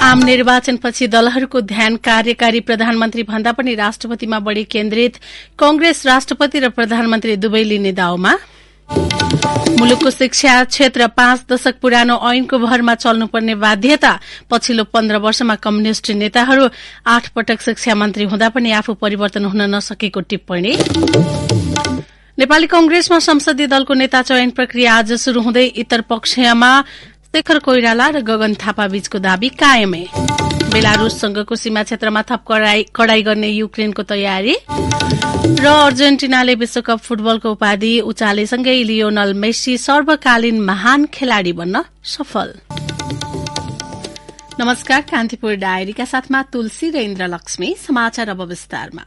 आम निर्वाचनपछि दलहरूको ध्यान कार्यकारी प्रधानमन्त्री भन्दा पनि राष्ट्रपतिमा बढ़ी केन्द्रित। कांग्रेस राष्ट्रपति र प्रधानमन्त्री दुवै लिने दाउमा। मुलुकको शिक्षा क्षेत्र 5 दशक पुरानो ऐनको भरमा चल्नुपर्ने बाध्यता। पछिल्लो 15 वर्षमा कम्युनिष्ट नेताहरू 8 पटक शिक्षा मन्त्री हुँदा पनि आफू परिवर्तन हुन नसकेको टिप्पणी। नेपाली कांग्रेसमा संसदीय दलको नेता चयन प्रक्रिया आज शुरू हुँदै इतर पक्षमा शेखर कोइराला र गगन थापा बीचको दाबी कायमै। बेलारूससँगको सीमा क्षेत्रमा थप कडाई गर्ने युक्रेनको तयारी र अर्जेन्टिनाले विश्वकप फुटबलको उपाधि उचालेसँगै लियोनल मेसी सर्वकालीन महान खेलाड़ी बन्न सफल। नमस्कार, कान्तिपुर डायरीका साथमा तुलसी र इन्द्रलक्ष्मी। समाचार अब विस्तारमा।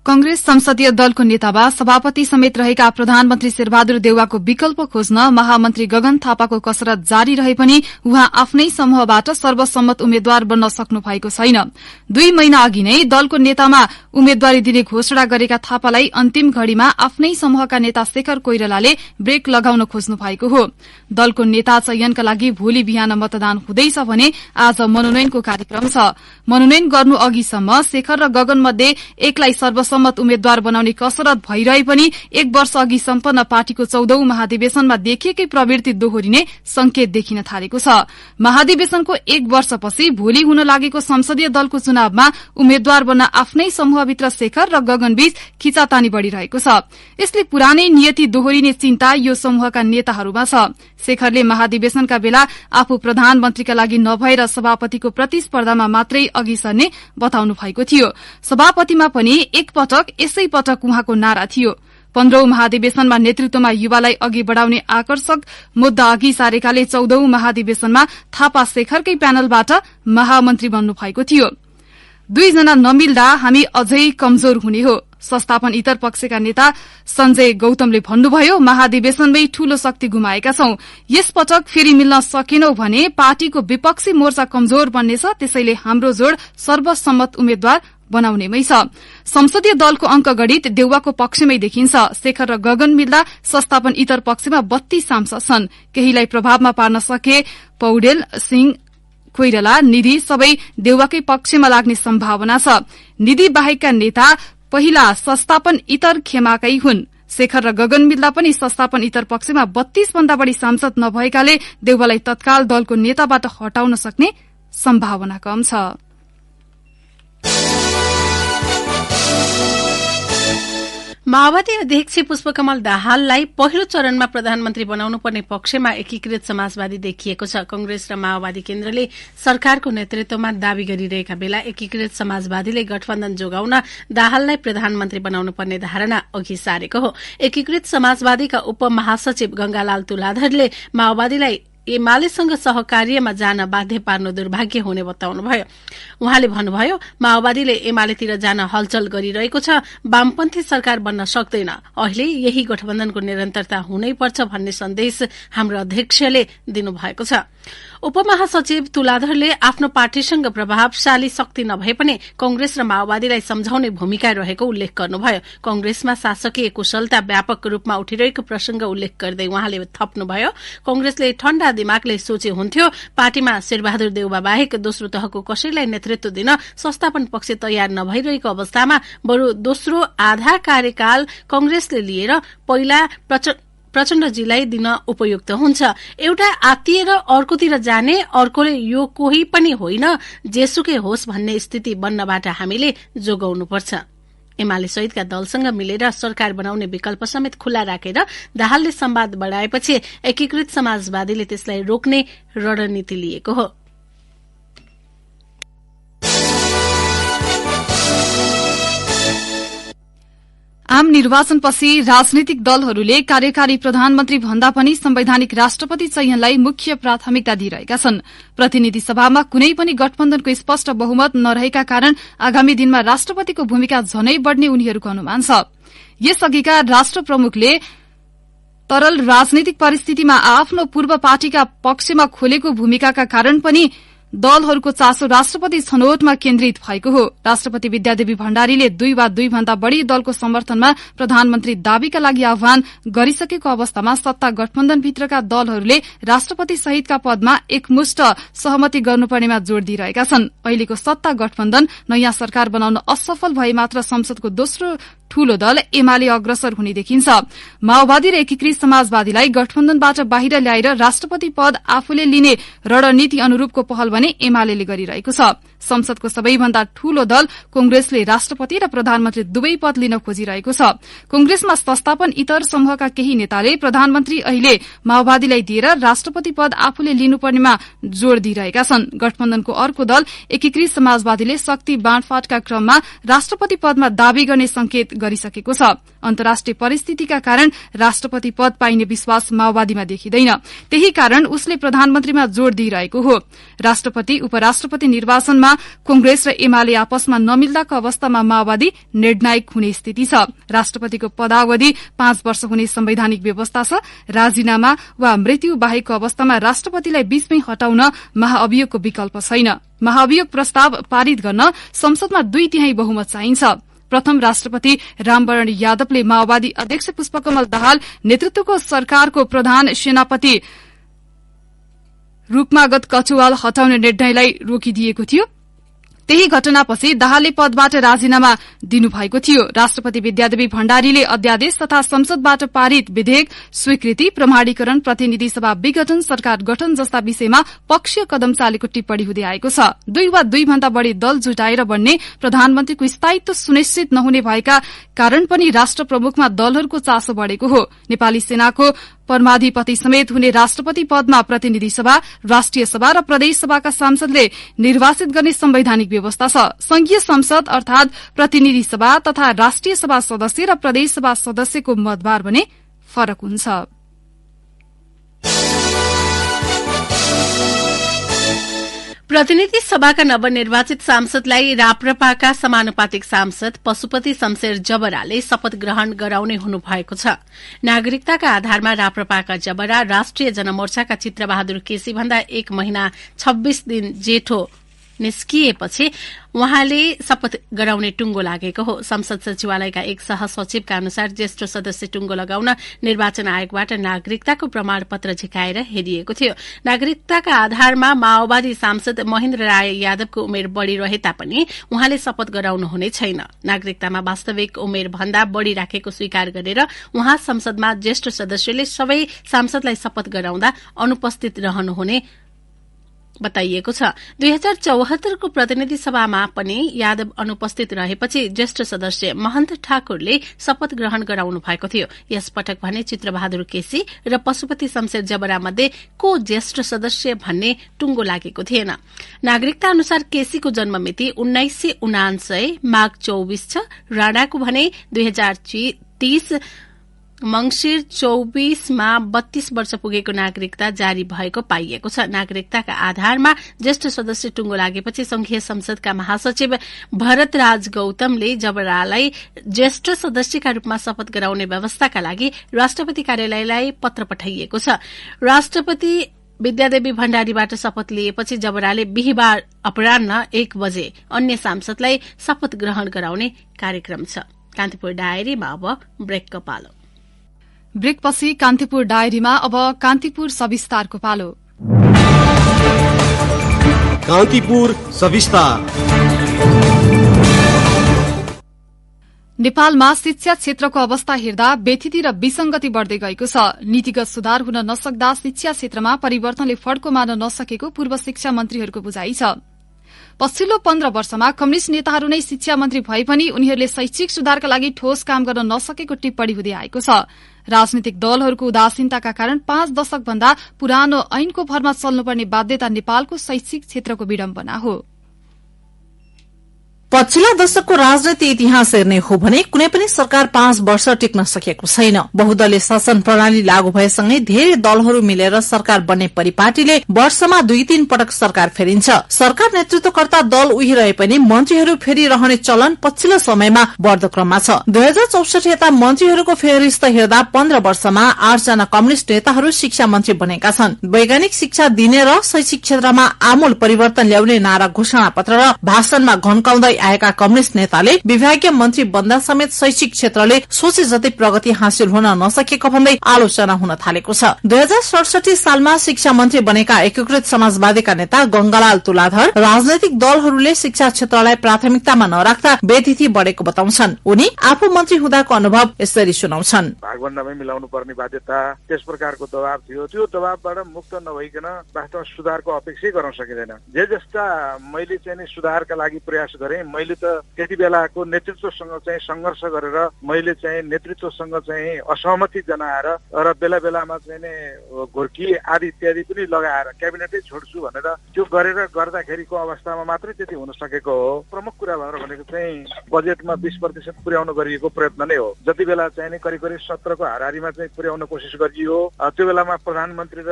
कांग्रेस संसदीय दलको नेतामा सभापति समेत रहेका प्रधानमन्त्री शेरबहादुर देउवाको विकल्प खोज्न महामन्त्री गगन थापाको कसरत जारी रहे पनि उहाँ आफ्नै समूहबाट सर्वसम्मत उम्मेद्वार बन्न सक्नु भएको छैन। 2 महिना अघि नै दलको नेतामा उम्मेद्वारी दिने घोषणा गरेका थापालाई अन्तिम घड़ीमा आफ्नै समूहका नेता शेखर कोइरालाले ब्रेक लगाउन खोज्नु भएको हो। दलको नेता चयनका लागि भोलि बिहान मतदान हुँदैछ भने आज मनोनयनको कार्यक्रम छ। मनोनयन गर्नु अघिसम्म शेखर र गगन मध्ये एकलाई सर्वसम्मत उम्मेद्वार बनाउने कसरत भइरहे पनि 1 वर्ष अघि सम्पन्न पार्टीको 14औं महाधिवेशनमा देखिएकै प्रवृत्ति दोहोरिने संकेत देखिन थालेको छ। महाधिवेशनको 1 वर्षपछि भोलि हुन लागेको संसदीय दलको चुनावमा उम्मेद्वार बन्न आफ्नै समूहभित्र शेखर र गगन बीच खिचातानी बढ़िरहेको छ। यसले पुरानै नियति दोहोरिने चिन्ता यो समूहका नेताहरूमा छ। शेखरले महाधिवेशनका बेला आफू प्रधानमन्त्रीका लागि नभएर सभापतिको प्रतिस्पर्धामा मात्रै अघि सर्ने बताउनु भएको थियो। सभापतिमा पनि एक पटक यसै पटक उहाँको नारा थियो। 15औं महाधिवेशनमा नेतृत्वमा युवालाई अघि बढ़ाउने आकर्षक मुद्दा अघि सारेकाले 14औं महाधिवेशनमा थापा शेखरकै प्यानलबाट महामन्त्री बन्नु भएको थियो। 2 जना नमिल्दा हामी अझै कमजोर हुने हो। संस्थापन इतर पक्षका नेता संजय गौतमले भन्नुभयो, महाधिवेशनमै ठूलो शक्ति गुमाएका छौं। यस पटक फेरि मिल्न सकेनौ भने पार्टीको विपक्षी मोर्चा कमजोर बन्नेछ। त्यसैले हाम्रो जोड़ सर्वसम्मत उम्मेद्वार बनाउनेमै छ। संसदीय दलको अंकगणित देउवाको पक्षमै देखिन्छ। शेखर र गगन मिल्दा संस्थापन इतर पक्षमा 32 सांसद छन्। केहीलाई प्रभावमा पार्न सके पौडेल, सिंह, कोइराला, निधि सबै देउवाकै पक्षमा लाग्ने सम्भावना छ। निधि बाहेकका नेता पहिला संस्थापन इतर खेमाकै हुन्। शेखर र गगन मिल्दा पनि संस्थापन इतर पक्षमा 32 भन्दा बढ़ी सांसद नभएकाले देउवालाई तत्काल दलको नेताबाट हटाउन सक्ने सम्भावना कम छ। माओवादी अध्यक्ष पुष्पकमल दाहाललाई पहिलो चरणमा प्रधानमन्त्री बनाउनु पर्ने पक्षमा एकीकृत समाजवादी देखिएको छ। कांग्रेस र माओवादी केन्द्रले सरकारको नेतृत्वमा दावी गरिरहेका बेला एकीकृत समाजवादीले गठबन्धन जोगाउन दाहाललाई प्रधानमन्त्री बनाउनु पर्ने धारणा अघि सारेको हो। एकीकृत समाजवादीका उपमहासचिव गंगालाल तुलाधरले माओवादीलाई एमालेसँग सहकार्यमा जान बाध्य पार्नु दुर्भाग्य हुने बताउनुभयो। उहाँले भन्नुभयो, माओवादीले एमालेतिर जान हलचल गरिरहेको छ। वामपन्थी सरकार बन्न सक्दैन। अहिले यही गठबन्धनको निरन्तरता हुनै पर्छ भन्ने सन्देश हाम्रो अध्यक्षले दिनुभएको छ। उपमहासचिव तुलाधरले आफ्नो पार्टीसँग प्रभावशाली शक्ति नभए पनि कांग्रेस र माओवादीलाई सम्झाउने भूमिका रहेको उल्लेख गर्नुभयो। कांग्रेसमा शासकीय कुशलता व्यापक रूपमा उठिरहेको प्रसंग उल्लेख गर्दै उहाँले थप्नुभयो, कांग्रेसले ठण्डा दिमागले सोचे हुन्थ्यो पार्टीमा शेरबहादुर देउवा बाहेक दोस्रो तहको कसैलाई नेतृत्व दिन संस्थापन पक्ष तयार नभइरहेको अवस्थामा बरु दोस्रो आधा कार्यकाल कांग्रेसले लिएर पहिला प्रचण्डजीलाई दिन उपयुक्त हुन्छ। एउटा आत्तिएर अर्कोतिर जाने, अर्कोले यो कोही पनि होइन जेसुकै होस् भन्ने स्थिति बन्नबाट हामीले जोगाउनुपर्छ। एमाले सहितका दलसँग मिलेर सरकार बनाउने विकल्प समेत खुल्ला राखेर दाहालले संवाद बढ़ाएपछि एकीकृत समाजवादीले त्यसलाई रोक्ने रणनीति लिएको हो। आम निर्वाचनपछि राजनीतिक दलहरूले कार्यकारी प्रधानमन्त्री भन्दा पनि संवैधानिक राष्ट्रपति चयनलाई मुख्य प्राथमिकता दिइरहेका छन्। प्रतिनिधि सभामा कुनै पनि गठबन्धनको स्पष्ट बहुमत नरहेका कारण आगामी दिनमा राष्ट्रपतिको भूमिका झनै बढ़ने उनीहरूको अनुमान छ। यसअघिका राष्ट्र प्रमुखले तरल राजनीतिक परिस्थितिमा आफ्नो पूर्व पार्टीका पक्षमा खोलेको भूमिकाका कारण पनि दलहरूको चासो राष्ट्रपति छनौटमा केन्द्रित भएको हो। राष्ट्रपति विद्यादेवी भण्डारीले 2 वा 2 भन्दा बढ़ी दलको समर्थनमा प्रधानमन्त्री दाबीका लागि आह्वान गरिसकेको अवस्थामा सत्ता गठबन्धनभित्रका दलहरूले राष्ट्रपति सहितका पदमा एकमुष्ट सहमति गर्नुपर्नेमा जोड़ दिइरहेका छन्। अहिलेको सत्ता गठबन्धन नयाँ सरकार बनाउन असफल भए मात्र संसदको दोस्रो ठूलो दल एमाले अग्रसर हुने देखिन्छ। माओवादी र एकीकृत समाजवादीलाई गठबन्धनबाट बाहिर ल्याएर राष्ट्रपति पद आफूले लिने रणनीति अनुरूपको पहल भने एमाले गरिरहेको छ। संसदको सबैभन्दा ठूलो दल कांग्रेसले राष्ट्रपति र प्रधानमन्त्री दुवै पद लिन खोजिरहेको छ। कांग्रेसमा संस्थापन इतर समूहका केही नेताले प्रधानमन्त्री अहिले माओवादीलाई दिएर राष्ट्रपति पद आफूले लिनुपर्नेमा जोड़ दिइरहेका छन्। गठबन्धनको अर्को दल एकीकृत समाजवादीले शक्ति बाँडफाँडका क्रममा राष्ट्रपति पदमा दावी गर्ने संकेत गरिसकेको छ। अन्तर्राष्ट्रिय परिस्थितिका कारण राष्ट्रपति पद पाइने विश्वास माओवादीमा देखिँदैन। त्यही कारण उसले प्रधानमन्त्रीमा जोड़ दिइरहेको हो। राष्ट्रपति उपराष्ट्रपति निर्वाचनमा कांग्रेस र एमाले आपसमा नमिल्दाको अवस्थामा माओवादी निर्णायक हुने स्थिति छ। राष्ट्रपतिको पदावधि 5 वर्ष हुने संवैधानिक व्यवस्था छ। राजीनामा वा मृत्यु बाहेकको अवस्थामा राष्ट्रपतिलाई बीचमै हटाउन महाअभियोगको विकल्प छैन। महाअभियोग प्रस्ताव पारित गर्न संसदमा 2/3 बहुमत चाहिन्छ। प्रथम राष्ट्रपति रामवरण यादवले माओवादी अध्यक्ष पुष्पकमल दाहाल नेतृत्वको सरकारको प्रधान सेनापति रूपमागत कचुवाल हटाउने निर्णयलाई रोकिदिएको थियो। त्यही घटनापछि दाहालले पदबाट राजीनामा दिनुभएको थियो। राष्ट्रपति विद्यादेवी भण्डारीले अध्यादेश तथा संसदबाट पारित विधेयक स्वीकृति, प्रमाणीकरण, प्रतिनिधि सभा विघटन, सरकार गठन जस्ता विषयमा पक्षीय कदम चालेको टिप्पणी हुँदै आएको छ। 2 वा 2 भन्दा बढ़ी दल जुटाएर बन्ने प्रधानमन्त्रीको स्थायित्व सुनिश्चित नहुने भएका कारण पनि राष्ट्र प्रमुखमा दलहरूको चासो बढ़ेको हो। नेपाली सेनाको परमाधिपति समेत हुने राष्ट्रपति पदमा प्रतिनिधि सभा, राष्ट्रिय सभा र प्रदेश सभाका सांसदले निर्वाचित गर्ने संवैधानिक व्यवस्था छ। संघीय संसद अर्थात प्रतिनिधि सभा तथा राष्ट्रिय सभा सदस्य र प्रदेश सभा सदस्यको मतभार भने फरक हुन्छ। प्रतिनिधि सभाका नवनिर्वाचित सांसदलाई राप्रपाका समानुपातिक सांसद पशुपति शमशेर जबराले शपथ ग्रहण गराउने हुनुभएको छ। नागरिकताका आधारमा राप्रपाका जबरा राष्ट्रिय जनमोर्चाका चित्रबहादुर केसी भन्दा 1 महिना 26 दिन जेठो निस्किएपछि उहाँले शपथ गराउने टुंगो लागेको हो। संसद सचिवालयका एक सहसचिवका अनुसार ज्येष्ठ सदस्य टुंगो लगाउन निर्वाचन आयोगबाट नागरिकताको प्रमाणपत्र झिकाएर हेरिएको थियो। नागरिकताका आधारमा माओवादी सांसद महेन्द्र राय यादवको उमेर बढ़ी रहे तापनि उहाँले शपथ गराउनु हुने छैन। नागरिकतामा वास्तविक उमेर भन्दा बढ़ी राखेको स्वीकार गरेर उहाँ संसदमा ज्येष्ठ सदस्यले सबै सांसदलाई शपथ गराउँदा अनुपस्थित रहनुहुने बताइएको छ। 2074 को प्रतिनिधि सभामा पनि यादव अनुपस्थित रहेपछि ज्येष्ठ सदस्य महन्त ठाकुरले शपथ ग्रहण गराउनु भएको थियो। यस पटक भने चित्रबहादुर केसी र पशुपति शमशेर जबरा मध्ये को ज्येष्ठ सदस्य भन्ने टुंगो लागेको थिएन। नागरिकता अनुसार केसीको जन्ममिति 1979 माघ 24 छ। राणाको भने 2030 मंगिर 24 मा 32 वर्ष पुगेको नागरिकता जारी भएको पाइएको छ। नागरिकताका आधारमा ज्येष्ठ सदस्य टुंगो लागेपछि संघीय संसदका महासचिव भरतराज गौतमले जबरालाई ज्येष्ठ सदस्यका रूपमा शपथ गराउने व्यवस्थाका लागि राष्ट्रपति कार्यालयलाई पत्र पठाइएको छ। राष्ट्रपति विद्यादेवी भण्डारीबाट शपथ लिएपछि जबराले बिहीबार अपराह्न 1 बजे अन्य सांसदलाई शपथ ग्रहण गराउने कार्यक्रम छ। कान्तिपुर डायरीमा अब ब्रेकको पालो। ब्रेकपछि कान्तिपुर डायरीमा अब कान्तिपुर सविस्तारको पालो। कान्तिपुर सविस्तार। नेपालमा शिक्षा क्षेत्रको अवस्था हेर्दा व्यथिति र विसंगति बढ़दै गएको छ। नीतिगत सुधार हुन नसक्दा शिक्षा क्षेत्रमा परिवर्तनले फड्को मार्न नसकेको पूर्व शिक्षा मन्त्रीहरूको बुझाइ छ। पछिल्लो 15 वर्षमा कम्युनिष्ट नेताहरू नै शिक्षा मन्त्री भए पनि उनीहरूले शैक्षिक सुधारका लागि ठोस काम गर्न नसकेको टिप्पणी हुँदै आएको छ। राजनीतिक दलहरूको उदासीनताका कारण 5 दशक भन्दा पुरानो ऐनको भरमा चल्नुपर्ने बाध्यता नेपालको शैक्षिक क्षेत्रको विडम्बना हो। पछिल्ला दशकको राजनीति इतिहास हेर्ने हो भने कुनै पनि सरकार 5 वर्ष टिक्न सकेको छैन। बहुदलीय शासन प्रणाली लागू भएसँगै धेरै दलहरू मिलेर सरकार बन्ने परिपाटीले वर्षमा 2-3 पटक सरकार फेरिन्छ। सरकार नेतृत्वकर्ता दल उही रहे पनि मन्त्रीहरू फेरिरहने चलन पछिल्लो समयमा बढ्दो क्रममा छ। 2064 यता मन्त्रीहरूको फेरिस्त हेर्दा 15 वर्षमा 8 जना कम्युनिष्ट नेताहरू शिक्षा मन्त्री बनेका छन्। वैज्ञानिक शिक्षा दिने र शैक्षिक क्षेत्रमा आमूल परिवर्तन ल्याउने नारा घोषणा पत्र र भाषणमा घन्काउँदै आएका कम्युनिष्ट नेताले विभागीय मन्त्री बन्दा समेत शैक्षिक क्षेत्रले सोचे जति प्रगति हासिल हुन नसकेको भन्दै आलोचना हुन थालेको छ। 2067 सालमा शिक्षा मन्त्री बनेका एकीकृत समाजवादीका नेता गंगालाल तुलाधर राजनैतिक दलहरूले शिक्षा क्षेत्रलाई प्राथमिकतामा नराख्दा बेतिथि बढ़ेको बताउँछन्। उनी आफू मन्त्री हुँदाको अनुभव यसरी सुनाउँछन्। भागभण्डामै मिलाउनु पर्ने बाध्यता, त्यस प्रकारको दबाव थियो। त्यो दबावबाट मुक्त नभइकन वास्तवमा सुधारको अपेक्षा गर्न सकिँदैन। जे जस्ता मैले चाहिँ सुधारका लागि प्रयास गरेँ, मैले त त्यति बेलाको नेतृत्वसँग चाहिँ संघर्ष गरेर मैले चाहिँ नेतृत्वसँग चाहिँ असहमति जनाएर र बेला बेलामा चाहिँ घोर्की आदि इत्यादि पनि लगाएर क्याबिनेटै छोड्छु भनेर त्यो गरेर गर्दाखेरिको अवस्थामा मात्रै त्यति हुन सकेको हो। प्रमुख कुरा भएर भनेको चाहिँ बजेटमा 20% पुर्याउन गरिएको प्रयत्न नै हो। जति बेला चाहिँ करिब 17 को हाराहारीमा चाहिँ पुर्याउन कोसिस गरियो, त्यो बेलामा प्रधानमन्त्री र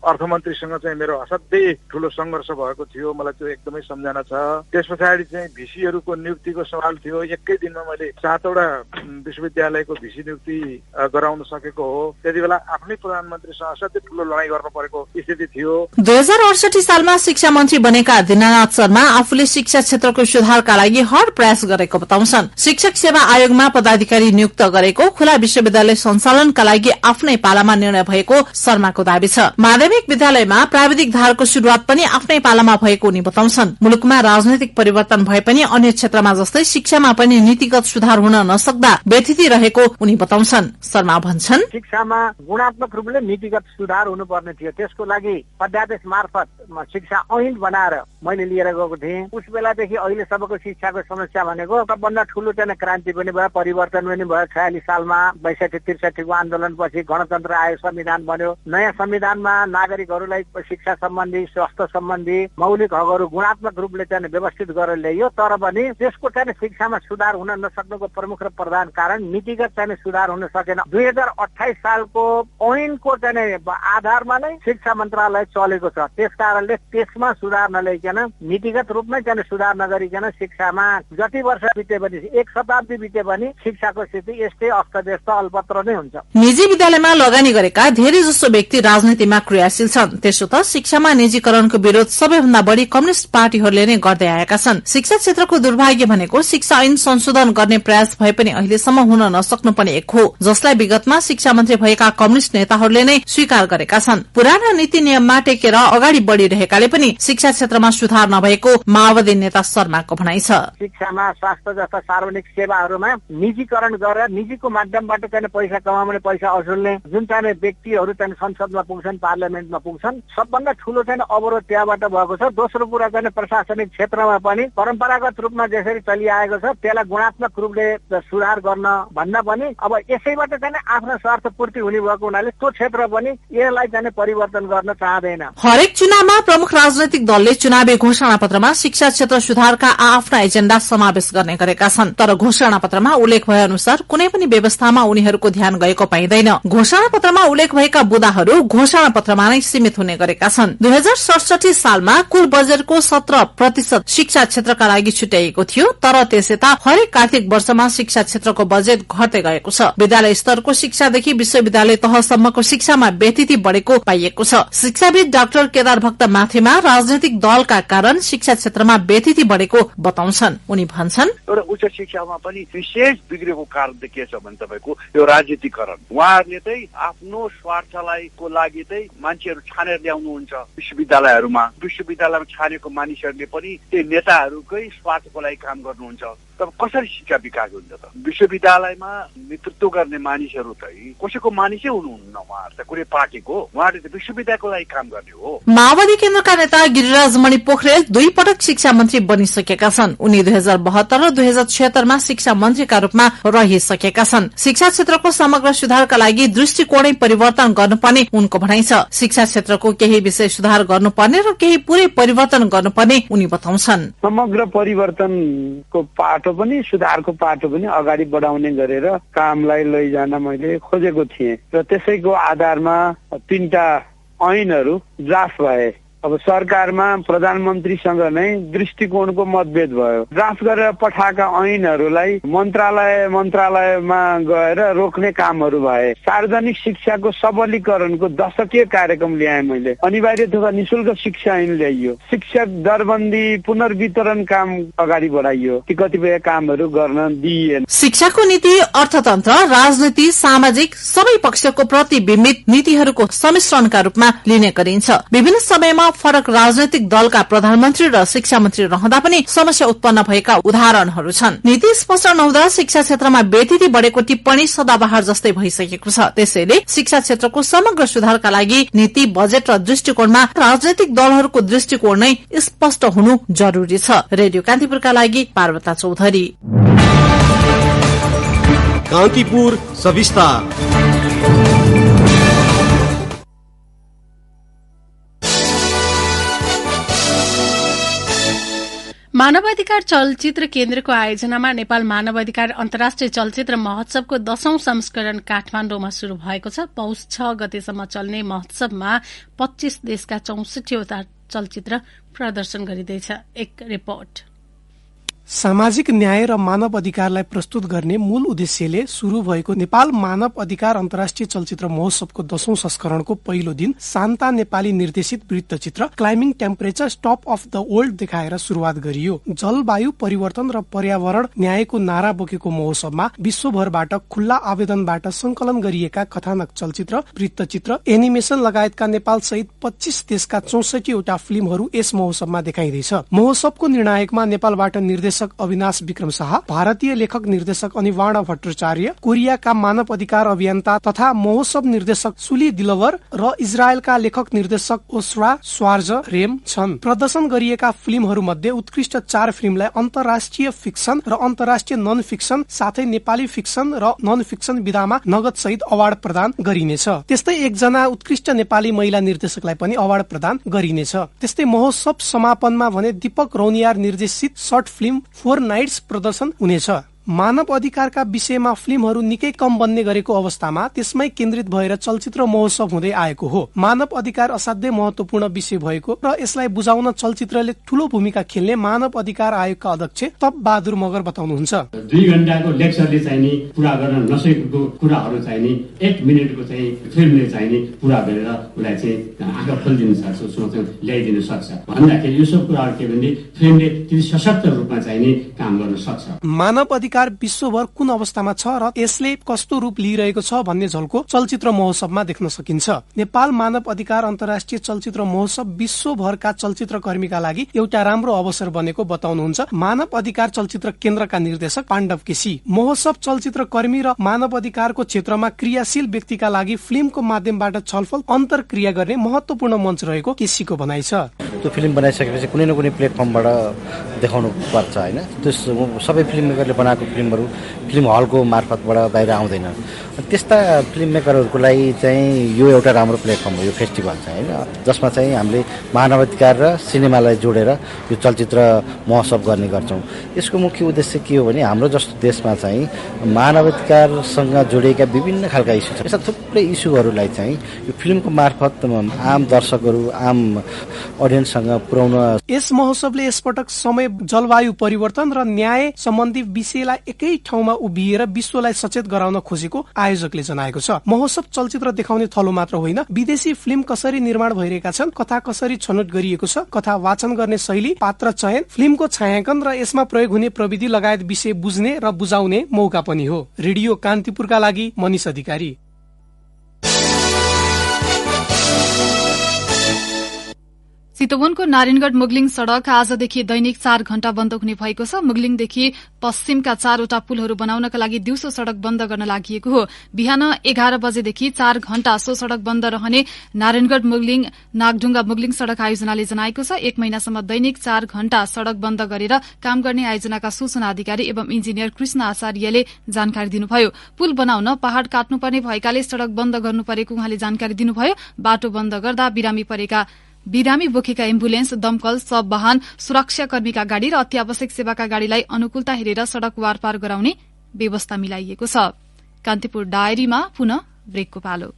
अर्थमन्त्रीसँग चाहिँ मेरो असाध्यै ठूलो संघर्ष भएको थियो। मलाई त्यो एकदमै सम्झना छ। त्यस पछाडि चाहिँ भिसीहरूको नियुक्तिको सवाल थियो। एकै दिनमा मैले 7वटा विश्वविद्यालयको भिसी नियुक्ति गराउन सकेको हो। त्यति बेला आफ्नै प्रधानमन्त्रीसँग असाध्यै ठूलो लडाईँ गर्न परेको स्थिति थियो। 2068 सालमा शिक्षा मन्त्री बनेका दीनानाथ शर्मा आफूले शिक्षा क्षेत्रको सुधारका लागि हर प्रयास गरेको बताउँछन्। शिक्षक सेवा आयोगमा पदाधिकारी नियुक्त गरेको, खुला विश्वविद्यालय सञ्चालनका लागि आफ्नै पालामा निर्णय भएको शर्माको दावी छ। माध्यमिक विद्यालयमा प्राविधिक धारको शुरूआत पनि आफ्नै पालामा भएको उनी बताउँछन्। मुलुकमा राजनैतिक परिवर्तन भए पनि अन्य क्षेत्रमा जस्तै शिक्षामा पनि नीतिगत सुधार हुन नसक्दा व्यथिति रहेको उनी बताउँछन्। शर्मा भन्छन्, शिक्षामा गुणात्मक रूपले नीतिगत सुधार हुनुपर्ने थियो। त्यसको लागि अध्यादेश मार्फत शिक्षा ऐन बनाएर मैले लिएर गएको थिएँ। उस बेलादेखि अहिलेसम्मको शिक्षाको समस्या भनेको सबभन्दा ठूलो चाहिँ क्रान्ति पनि भयो, परिवर्तन पनि भयो। 46 सालमा 62-63 को आन्दोलनपछि गणतन्त्र आयो, संविधान बन्यो। नयाँ संविधानमा नागरिकहरूलाई शिक्षा सम्बन्धी, स्वास्थ्य सम्बन्धी मौलिक हकहरू गुणात्मक रूपले चाहिँ व्यवस्थित गरेर ल्याइयो। तर पनि त्यसको चाहिँ शिक्षामा सुधार हुन नसक्नुको प्रमुख र प्रधान कारण नीतिगत चाहिँ सुधार हुन सकेन। 2028 सालको ऐनको चाहिँ आधारमा नै शिक्षा मन्त्रालय चलेको छ। त्यस कारणले त्यसमा सुधार नल्याइकन, नीतिगत रूपमै चाहिँ सुधार नगरिकन शिक्षामा जति वर्ष बिते पनि, 1 शताब्दी बिते पनि शिक्षाको स्थिति यस्तै अस्तव्यस्त अल्पत्र नै हुन्छ। निजी विद्यालयमा लगानी गरेका धेरै जसो व्यक्ति राजनीतिमा क्रियाशील छन्। त्यसो त शिक्षामा निजीकरणको विरोध सबैभन्दा बढ़ी कम्युनिष्ट पार्टीहरूले नै गर्दै आएका छन्। शिक्षा क्षेत्रको दुर्भाग्य भनेको शिक्षा ऐन संशोधन गर्ने प्रयास भए पनि अहिलेसम्म हुन नसक्नु पनि एक हो, जसलाई विगतमा शिक्षा मन्त्री भएका कम्युनिष्ट नेताहरूले नै स्वीकार गरेका छन्। पुराना नीति नियममा टेकेर अगाडि बढ़िरहेकाले पनि शिक्षा क्षेत्रमा सुधार नभएको माओवादी नेता शर्माको भनाइ छ। शिक्षामा, स्वास्थ्य जस्ता सार्वजनिक सेवाहरूमा निजीकरण गरेर निजीको माध्यमबाट चाहिँ पैसा कमाउने, पैसा असुल्ने जुन चाहिँ व्यक्तिहरू चाहिँ संसदमा पुग्छन्, पार्लियामेन्टमा पुग्छन्, सबभन्दा ठूलो चाहिँ अवरोध त्यहाँबाट भएको छ। दोस्रो कुरा चाहिँ प्रशासनिक क्षेत्रमा पनि परम्परागत रूपमा जसरी चलिआएको छ त्यसलाई गुणात्मक रूपले सुधार गर्न भन्दा पनि अब यसैबाट चाहिँ आफ्नो स्वार्थ पूर्ति हुने भएको हुनाले त्यो क्षेत्र पनि यसलाई चाहिँ परिवर्तन गर्न चाहँदैन। हरेक चुनावमा प्रमुख राजनैतिक दलले चुनावी घोषणा पत्रमा शिक्षा क्षेत्र सुधारका आफ्ना एजेण्डा समावेश गर्ने गरेका छन्। तर घोषणा पत्रमा उल्लेख भए अनुसार कुनै पनि व्यवस्थामा उनीहरूको ध्यान गएको पाइँदैन। घोषणा पत्रमा उल्लेख भएका बुदाहरू घोषणा पत्रमा नै सीमित हुने गरेका छन्। 2067 सालमा कुल बजेटको 17% शिक्षा क्षेत्रका लागि छुट्याइएको थियो। तर त्यस यता हरेक आर्थिक वर्षमा शिक्षा क्षेत्रको बजेट घट्दै गएको छ। विद्यालय स्तरको शिक्षादेखि विश्वविद्यालय तहसम्मको शिक्षामा व्यथिति बढ़ेको पाइएको छ। शिक्षाविद डाक्टर केदार भक्त माथेमा राजनैतिक दलका कारण शिक्षा क्षेत्रमा व्यथिति बढ़ेको बताउँछन्। उनी भन्छन्, एउटा उच्च शिक्षामा पनि विशेष बिग्रेको कारण त के छ भने तपाईको यो राजनीतिकरण। उहाँहरूले चाहिँ आफ्नो स्वार्थलाई को लागि चाहिँ मान्छेहरू छानेर ल्याउनुहुन्छ विश्वविद्यालयहरूमा। विश्वविद्यालयमा छानेको मानिसहरूले पनि त्यो नेताहरूकै स्वार्थको लागि काम गर्नुहुन्छ। तब कसरी शिक्षा विकास हुन्छ त? विश्वविद्यालयमा नेतृत्व गर्ने मानिसहरू चाहिँ कसैको मानिसै हुनुहुन्न, उहाँहरू त कुनै पार्टीको, उहाँहरूले त विश्वविद्यालयको लागि काम गर्ने हो। माओवादी केन्द्रका नेता गिरिराज मणि पोखरेल 2 पटक शिक्षा मन्त्री बनिसकेका छन्। उनी 2072 र 2076 मा शिक्षा मन्त्रीका रूपमा रहिसकेका छन्। शिक्षा क्षेत्रको समग्र सुधारका लागि दृष्टिकोणै परिवर्तन गर्नुपर्ने उनको भनाइ छ। शिक्षा क्षेत्रको केही विषय सुधार गर्नुपर्ने र केही पूरै परिवर्तन गर्नुपर्ने उनी बताउँछन्। समग्र परिवर्तनको पाटो पनि सुधारको पाटो पनि अगाडि बढाउने गरेर कामलाई लैजान मैले खोजेको थिएँ र त्यसैको आधारमा 3टा ऐनहरू ड्राफ्ट भए। अब सरकारमा प्रधानमन्त्रीसँग नै दृष्टिकोणको मतभेद भयो। ड्राफ्ट गरेर पठाएका ऐनहरूलाई मन्त्रालयमा गएर रोक्ने कामहरू भए। सार्वजनिक शिक्षाको सबलीकरणको दशकीय कार्यक्रम ल्याएँ मैले। अनिवार्य तथा निशुल्क शिक्षा ऐन ल्याइयो। शिक्षक दरबन्दी पुनर्वितरण काम अगाडि बढाइयो। ती कतिपय कामहरू गर्न दिइएन। शिक्षाको नीति अर्थतन्त्र, राजनीति, सामाजिक सबै पक्षको प्रतिबिम्बित नीतिहरूको सम्मिश्रणका रूपमा लिने गरिन्छ। विभिन्न समयमा फरक राजनैतिक दलका प्रधानमन्त्री र शिक्षा मन्त्री रहँदा पनि समस्या उत्पन्न भएका उदाहरणहरू छन्। नीति स्पष्ट नहुँदा शिक्षा क्षेत्रमा व्यतिथि बढेको टिप्पणी सदाबहार जस्तै भइसकेको छ। त्यसैले शिक्षा क्षेत्रको समग्र सुधारका लागि नीति, बजेट र दृष्टिकोणमा राजनैतिक दलहरूको दृष्टिकोण नै स्पष्ट हुनु जरूरी छ। रेडियो कान्तिपुरका लागि पार्वता चौधरी। कान्तिपुर सविस्तार। मानवाधिकार चलचित्र केन्द्रको आयोजनामा नेपाल मानवाधिकार अन्तर्राष्ट्रिय चलचित्र महोत्सवको 10औं संस्करण काठमाण्डुमा शुरू भएको छ। पौष 6 गतेसम्म चल्ने महोत्सवमा 25 देशका 64वटा चलचित्र प्रदर्शन गरिँदैछ। एक रिपोर्ट। सामाजिक न्याय र मानव अधिकारलाई प्रस्तुत गर्ने मूल उद्देश्यले शुरू भएको नेपाल मानव अधिकार अन्तर्राष्ट्रिय चलचित्र महोत्सवको 10औं संस्करणको पहिलो दिन शान्ता नेपाली निर्देशित वृत्तचित्र climbing temperature top of the world देखाएर शुरूआत गरियो। जलवायु परिवर्तन र पर्यावरण न्यायको नारा बोकेको महोत्सवमा विश्वभरबाट खुल्ला आवेदनबाट संकलन गरिएका कथानक चलचित्र, वृत्तचित्र, एनिमेशन लगायतका नेपाल सहित 25 देशका 64वटा फिल्महरू यस महोत्सवमा देखाइँदैछ। महोत्सवको निर्णायकमा नेपालबाट निर्देशक अविनाश विक्रम शाह, भारतीय लेखक निर्देशक अनिवार्णा भट्टाचार्य, कोरियाका मानव अधिकार अभियन्ता तथा महोत्सव निर्देशक सुली दिलवर र इजरायलका लेखक निर्देशक ओस्रा स्वार्ज रेम छन्। प्रदर्शन गरिएका फिल्महरू मध्ये उत्कृष्ट 4 फिल्मलाई अन्तर्राष्ट्रिय फिक्सन र अन्तर्राष्ट्रिय नन फिक्सन साथै नेपाली फिक्सन र नन फिक्सन विधामा नगद सहित अवार्ड प्रदान गरिनेछ। त्यस्तै 1 जना उत्कृष्ट नेपाली महिला निर्देशकलाई पनि अवार्ड प्रदान गरिनेछ। त्यस्तै महोत्सव समापनमा भने दीपक रौनियार निर्देशित सर्ट फिल्म 4 नाइट्स प्रदर्शन हुनेछ। मानव अधिकारका विषयमा फिल्महरू निकै कम बन्ने गरेको अवस्थामा त्यसमै केन्द्रित भएर चलचित्र महोत्सव हुँदै आएको हो। मानव अधिकार असाध्यै महत्वपूर्ण विषय भएको र यसलाई बुझाउन चलचित्रले ठूलो भूमिका खेल्ने मानव अधिकार आयोगका अध्यक्ष तप बहादुर मगर बताउनुहुन्छ। 2 घण्टाको लेक्चरले चाहिने पूरा गर्न नसकेको कुराहरू चाहिने 1 मिनेटको चाहिँ फिल्मले चाहिने पूरा गरेर उसलाई चाहिँ आँखा खोलिदिन सक्छ, सोच ल्याइदिन सक्छ भन्दाखेरि यो सब कुराहरू के भने फिल्मले त्यति सशक्त रूपमा चाहिने काम गर्न सक्छ। मानव अधिकार विश्वभर कुन अवस्थामा छ र यसले कस्तो रूप लिइरहेको छ भन्ने झल्को चलचित्र महोत्सवमा देख्न सकिन्छ। नेपाल मानव अधिकार अन्तर्राष्ट्रिय चलचित्र महोत्सव विश्वभरका चलचित्र कर्मीका लागि एउटा राम्रो अवसर बनेको बताउनुहुन्छ मानव अधिकार चलचित्र केन्द्रका निर्देशक पाण्डव केसी। महोत्सव चलचित्र कर्मी र मानव अधिकारको क्षेत्रमा क्रियाशील व्यक्तिका लागि फिल्मको माध्यमबाट छलफल अन्तर्क्रिया गर्ने महत्वपूर्ण मञ्च रहेको केसीको भनाइ छ। त्यो फिल्म बनाइसकेपछि कुनै न कुनै प्लेटफर्मबाट देखाउनु पर्छ हैन। त्यो सबै फिल्म मेकरले बनाएको फिल्महरू फिल्म हलको मार्फतबाट बाहिर आउँदैन। त्यस्ता फिल्म मेकरहरूको लागि चाहिँ यो एउटा राम्रो प्लेटफर्म हो यो फेस्टिभल चाहिँ हैन, जसमा चाहिँ हामीले मानवाधिकार र सिनेमालाई जोडेर यो चलचित्र महोत्सव गर्ने गर्छौँ। यसको मुख्य उद्देश्य के हो भने हाम्रो जस्तो देशमा चाहिँ मानवाधिकारसँग जोडिएका विभिन्न खालका इस्यु छ। यस्ता थुप्रै इस्युहरूलाई चाहिँ यो फिल्मको मार्फत आम दर्शकहरू, आम अडियन्ससँग पुर्याउन। यस महोत्सवले यसपटक समय, जलवायु परिवर्तन र न्याय सम्बन्धी विषयलाई एकै ठाउँमा उभिएर विश्वलाई सचेत गराउन खोजेको आयोजकले जनाएको छ। महोत्सव चलचित्र देखाउने थलो मात्र होइन, विदेशी फिल्म कसरी निर्माण भइरहेका छन्, कथा कसरी छनौट गरिएको छ, कथा वाचन गर्ने शैली, पात्र चयन, फिल्मको छायाङ्कन र यसमा प्रयोग हुने प्रविधि लगायत विषय बुझ्ने र बुझाउने मौका पनि हो। रेडियो कान्तिपुरका लागि मनिष अधिकारी। चितवनको नारायणगढ़ मुगलिङ सड़क आजदेखि दैनिक 4 घण्टा बन्द हुने भएको छ। मुगलिङदेखि पश्चिमका 4वटा पुलहरू बनाउनका लागि दिउँसो सड़क बन्द गर्न लागि हो। बिहान 11 बजेदेखि 4 घण्टा सो सड़क बन्द रहने नारायणगढ़ मुगलिङ नागढुङ्गा मुगलिङ सड़क आयोजनाले जनाएको छ। 1 महिनासम्म दैनिक 4 घण्टा सड़क बन्द गरेर काम गर्ने आयोजनाका सूचना अधिकारी एवं इन्जिनियर कृष्ण आचार्यले जानकारी दिनुभयो। पुल बनाउन पहाड़ काट्नुपर्ने भएकाले सड़क बन्द गर्नु परेको उहाँले जानकारी दिनुभयो। बाटो बन्द गर्दा बिरामी बोकेका एम्बुलेन्स, दमकल, सब वाहन, सुरक्षाकर्मीका गाड़ी र अत्यावश्यक सेवाका गाड़ीलाई अनुकूलता हेरेर सड़क वारपार गराउने व्यवस्था मिलाइएको छ। कान्तिपुर डायरीमा पुनः ब्रेकको पालो।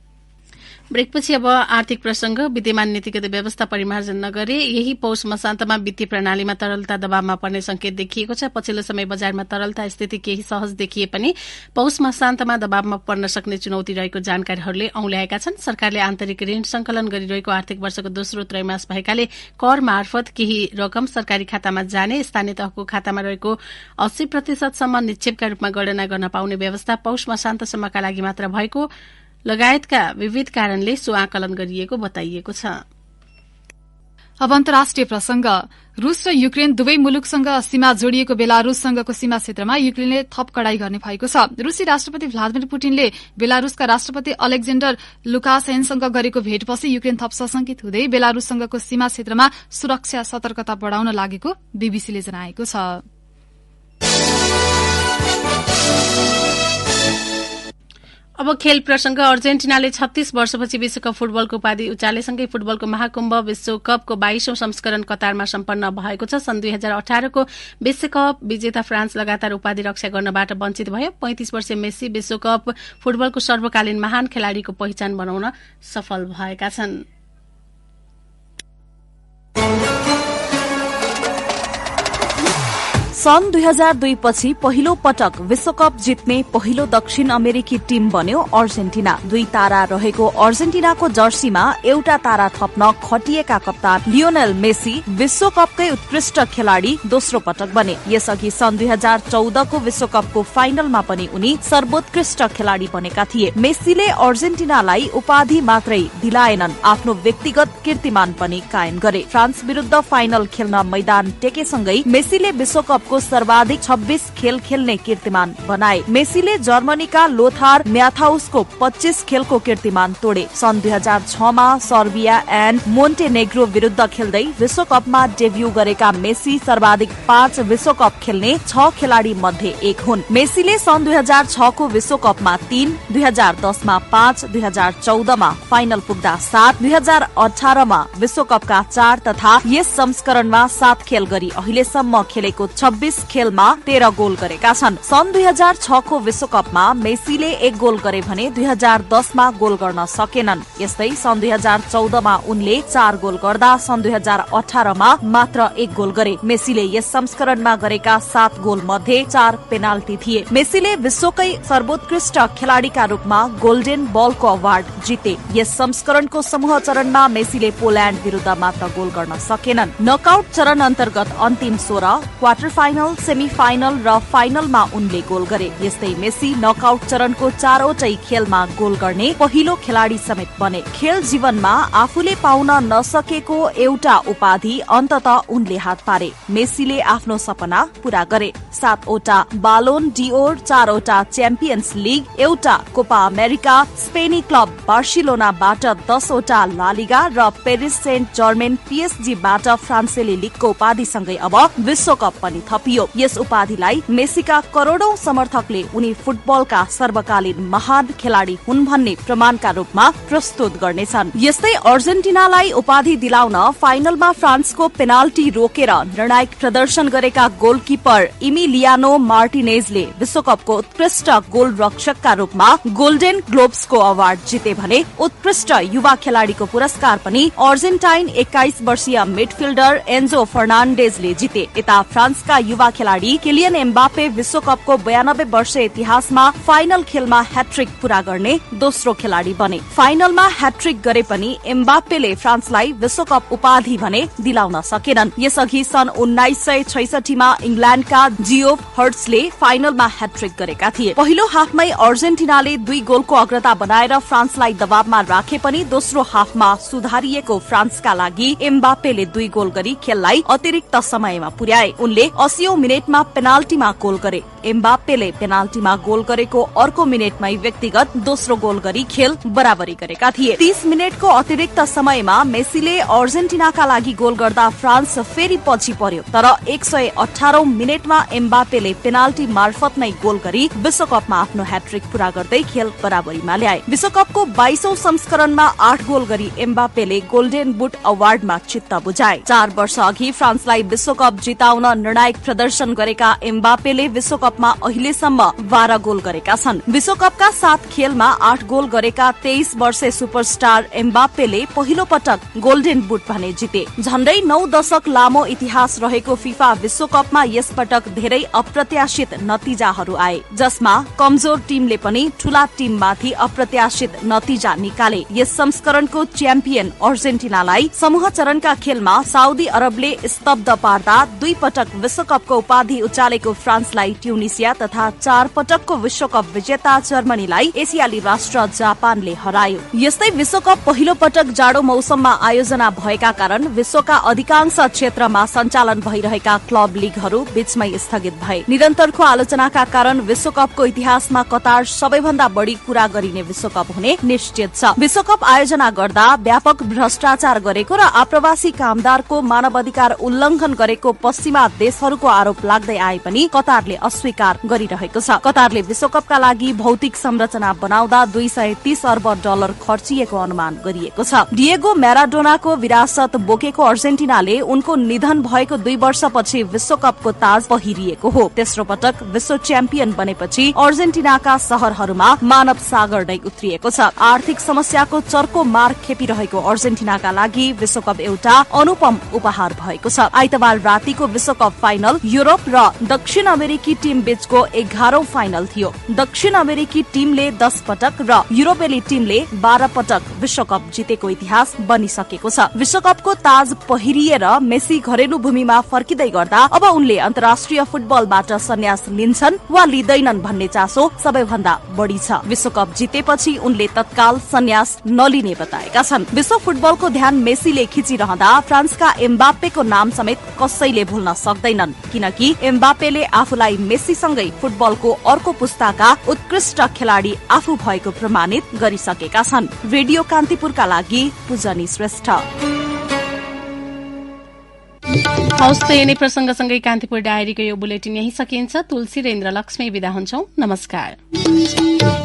ब्रेकपछि अब आर्थिक प्रसंग। विद्यमान नीतिगत व्यवस्था परिमार्जन नगरे यही पौष मसान्तमा वित्तीय प्रणालीमा तरलता दबावमा पर्ने संकेत देखिएको छ। पछिल्लो समय बजारमा तरलता स्थिति केही सहज देखिए पनि पौष मसान्तमा दबावमा पर्न सक्ने चुनौती रहेको जानकारीहरूले औंल्याएका छन्। सरकारले आन्तरिक ऋण संकलन गरिरहेको आर्थिक वर्षको दोस्रो त्रैमास भएकाले कर मार्फत केही रकम सरकारी खातामा जाने, स्थानीय तहको खातामा रहेको 80% सम्म निक्षेपका रूपमा गणना गर्न पाउने व्यवस्था पौष मसान्तसम्मका लागि मात्र भएको लगायतका विविध कारणले सो आकलन गरिएको बताइएको छ। अब अन्तर्राष्ट्रिय प्रसंग। रूस र युक्रेन दुवै मुलुकसँग सीमा जोडिएको बेलारूससँगको सीमा क्षेत्रमा युक्रेनले थप कड़ाई गर्ने भएको छ। रूसी राष्ट्रपति भ्लादिमिर पुटिनले बेलारूसका राष्ट्रपति अलेक्जेन्डर लुकासेनसँग गरेको भेटपछि युक्रेन थप सशंकित हुँदै बेलारूससँगको सीमा क्षेत्रमा सुरक्षा सतर्कता बढ़ाउन लागेको बीबीसीले जनाएको छ। अब खेल प्रसंग। अर्जेन्टिनाले 36 वर्षपछि विश्वकप फुटबलको उपाधि उचालेसँगै फुटबलको महाकुम्भ विश्वकपको 22औं संस्करण कतारमा सम्पन्न भएको छ। सन् 2018 को विश्वकप विजेता फ्रान्स लगातार उपाधि रक्षा गर्नबाट वञ्चित भयो। 35 वर्षीय मेसी विश्वकप फुटबलको सर्वकालीन महान खेलाड़ीको पहिचान बनाउन सफल भएका छन्। सन् 2002 पछि पहिलो पटक विश्वकप जित्ने पहिलो दक्षिण अमेरिकी टिम बन्यो अर्जेन्टिना। 2 तारा रहेको अर्जेन्टिनाको जर्सीमा एउटा तारा थप्न खटिएका कप्तान लियोनेल मेसी विश्वकपकै उत्कृष्ट खेलाड़ी दोस्रो पटक बने। यसअघि सन् 2014 को विश्वकपको फाइनलमा पनि उनी सर्वोत्कृष्ट खेलाड़ी बनेका थिए। मेसीले अर्जेन्टिनालाई उपाधि मात्रै दिलाएनन्, आफ्नो व्यक्तिगत कीर्तिमान पनि कायम गरे। फ्रान्स विरुद्ध फाइनल खेल्न मैदान टेकेसँगै मेसीले विश्वकप को सर्वाधिक 26 खेल खेल्ने कीर्तिमान बनाए। मेसीले जर्मनीका लोथार म्याथाउसको 25 खेलको कीर्तिमान तोडे। सन् 2006 मा सर्बिया एन्ड मोन्टेनेग्रो विरुद्ध खेल्दै विश्वकपमा डेब्यू गरेका मेसी सर्वाधिक 5 विश्वकप खेल्ने 6 खेलाड़ी मध्ये एक हुन्। मेसीले सन् 2006 को विश्वकपमा 3, 2010 मा 5, 2014 मा फाइनल पुग्दा 7, 2018 मा विश्वकपका 4 तथा यस संस्करणमा 7 खेल गरी अहिलेसम्म खेलेको 26 खेलमा 13 गोल गरेका छन्। सन् 2006 को विश्वकपमा मेसीले 1 गोल गरे भने 2010 मा गोल गर्न सकेनन्। यस्तै सन् 2014 मा उनले 4 गोल गर्दा सन् 2018 मा मात्र 1 गोल गरे। मेसीले यस संस्करणमा गरेका 7 गोल मध्ये 4 पेनाल्टी थिए। मेसीले विश्वकै सर्वोत्कृष्ट खेलाड़ीका रूपमा गोल्डन बलको अवार्ड जिते। यस संस्करणको समूह चरणमा मेसीले पोल्याण्ड विरुद्ध मात्र गोल गर्न सकेनन्। नकआउट चरण अन्तर्गत अन्तिम 16, क्वार्टर फाइनल, सेमी फाइनल र फाइनलमा उनले गोल गरे। यस्तै मेसी नकआउट चरणको 4वटै खेलमा गोल गर्ने पहिलो खेलाड़ी समेत बने। खेल जीवनमा आफूले पाउन नसकेको एउटा उपाधि अन्ततः उनले हात पारे। मेसीले आफ्नो सपना पूरा गरे। 7वटा बालोन डिओर, 4वटा च्याम्पियन्स लीग, एउटा कोपा अमेरिका, स्पेनी क्लब बार्सिलोनाबाट 10वटा ला लिगा र पेरिस सेन्ट जर्मेन पीएसजीबाट फ्रान्सेली लीगको उपाधिसँगै अब विश्वकप पनि थपियो। यस उपाधिलाई मेसीका करोड़ौं समर्थकले उनी फुटबलका सर्वकालीन महान खेलाड़ी हुन् भन्ने प्रमाणका रूपमा प्रस्तुत गर्नेछन्। यस्तै अर्जेन्टिनालाई उपाधि दिलाउन फाइनलमा फ्रान्सको पेनाल्टी रोकेर निर्णायक प्रदर्शन गरेका गोलकिपर इमिलियानो मार्टिनेजले विश्वकपको उत्कृष्ट गोल रक्षकका रूपमा गोल्डन ग्लोब्सको अवार्ड जिते भने उत्कृष्ट युवा खेलाड़ीको पुरस्कार पनि अर्जेन्टाइन 21 वर्षीय मिडफिल्डर एन्जो फर्नान्डेजले जिते। यता फ्रान्सका युवा खेलाडी किलियन एम्बापे विश्वकपको 92 वर्षीय इतिहासमा फाइनल खेलमा ह्याट्रिक पूरा गर्ने दोस्रो खेलाडी बने। फाइनलमा ह्याट्रिक गरे पनि एम्बापेले फ्रान्सलाई विश्वकप उपाधि भने दिलाउन सकेनन्। यसअघि सन् 1966 मा इंग्ल्याण्डका जियोफ हर्ट्सले फाइनलमा ह्याट्रिक गरेका थिए। पहिलो हाफमै अर्जेन्टिनाले 2 गोलको अग्रता बनाएर फ्रान्सलाई दबावमा राखे पनि दोस्रो हाफमा सुधारिएको फ्रान्सका लागि एम्बापेले 2 गोल गरी खेललाई अतिरिक्त समयमा पुर्याए। उनले 80औं मिनेटमा पेनाल्टीमा गोल गरे। एम्बापेले पेनाल्टीमा गोल गरेको अर्को मिनेटमै व्यक्तिगत दोस्रो गोल गरी खेल बराबरी गरेका थिए। 30 मिनेटको अतिरिक्त समयमा मेसीले अर्जेन्टिनाका लागि गोल गर्दा फ्रान्स फेरि पछि पर्यो, तर 118औं मिनेटमा एम्बापेले पेनाल्टी मार्फत नै गोल गरी विश्वकपमा आफ्नो ह्याट्रिक पूरा गर्दै खेल बराबरीमा ल्याए। विश्वकपको 22औं संस्करणमा 8 गोल गरी एम्बापेले गोल्डन बुट अवार्डमा चित्त बुझाए। 4 वर्ष अघि फ्रान्सलाई विश्वकप जिताउन निर्णायक प्रदर्शन गरेका एम्बापेले विश्वकपमा अहिलेसम्म 12 गोल गरेका छन्। विश्वकपका 7 खेलमा 8 गोल गरेका 23 वर्षीय सुपरस्टार एम्बापेले पहिलो पटक गोल्डन बुट भने जिते। झण्डै 9 दशक लामो इतिहास रहेको फिफा विश्वकपमा यसपटक धेरै अप्रत्याशित नतिजाहरू आए, जसमा कमजोर टिमले पनि ठूला टिममाथि अप्रत्याशित नतिजा निकाले। यस संस्करणको च्याम्पियन अर्जेन्टिनालाई समूह चरणका खेलमा साउदी अरबले स्तब्ध पार्दा 2 पटक विश्वकपको उपाधि उचालेको फ्रान्सलाई ट्युनिसिया तथा 4 पटकको विश्वकप विजेता जर्मनीलाई एसियाली राष्ट्र जापानले हरायो। यस्तै विश्वकप पहिलो पटक जाडो मौसममा आयोजना भएका कारण विश्वका अधिकांश क्षेत्रमा सञ्चालन भइरहेका क्लब लीगहरू बीचमै स्थगित भए। निरन्तरको आलोचनाका कारण विश्वकपको इतिहासमा कतार सबैभन्दा बढ़ी कुरा गरिने विश्वकप हुने निश्चित छ। विश्वकप आयोजना गर्दा व्यापक भ्रष्टाचार गरेको र आप्रवासी कामदारको मानवाधिकार उल्लंघन गरेको पश्चिमा देशहरूको आरोप लाग्दै आए पनि कतारले अस्वीकार गरिरहेको छ। कतारले विश्वकपका लागि भौतिक संरचना बनाउँदा $230 अर्ब खर्चिएको अनुमान गरिएको छ। डिएगो म्याराडोनाको विरासत बोकेको अर्जेन्टिनाले उनको निधन भएको 2 वर्षपछि विश्वकपको ताज पहिरिएको हो। तेस्रो पटक विश्व च्याम्पियन बनेपछि अर्जेन्टिनाका शहरहरूमा मानव सागर नै उत्रिएको छ। आर्थिक समस्याको चर्को मार खेपिरहेको अर्जेन्टिनाका लागि विश्वकप एउटा अनुपम उपहार भएको छ। आइतबार रातिको विश्वकप फाइनल युरोप र दक्षिण अमेरिकी टिम बीचको 11औं फाइनल थियो। दक्षिण अमेरिकी टिमले 10 पटक र युरोपेली टिमले 12 पटक विश्वकप जितेको इतिहास बनिसकेको छ। विश्वकपको ताज पहिरिएर मेसी घरेलु भूमिमा फर्किँदै गर्दा अब उनले अन्तर्राष्ट्रिय फुटबलबाट सन्यास लिन्छन् वा लिँदैनन् भन्ने चासो सबैभन्दा बढ़ी छ। विश्वकप जितेपछि उनले तत्काल सन्यास नलिने बताएका छन्। विश्व फुटबलको ध्यान मेसीले खिचिरहँदा फ्रान्सका एम्बापेको नाम समेत कसैले भुल्न सक्दैनन्, किनकि एम्बापेले आफूलाई मेसीसँगै फुटबलको अर्को पुस्ताका उत्कृष्ट खेलाडी आफू भएको प्रमाणित गरिसकेका छन्। रेडियो कान्तिपुरका लागि पूजनी श्रेष्ठ। हौस् त यिनै प्रसंगसँगै कान्तिपुर डायरीको यो बुलेटिन यही सकिन्छ। तुलसी र इन्द्र लक्ष्मी बिदा हुन्छौं। नमस्कार।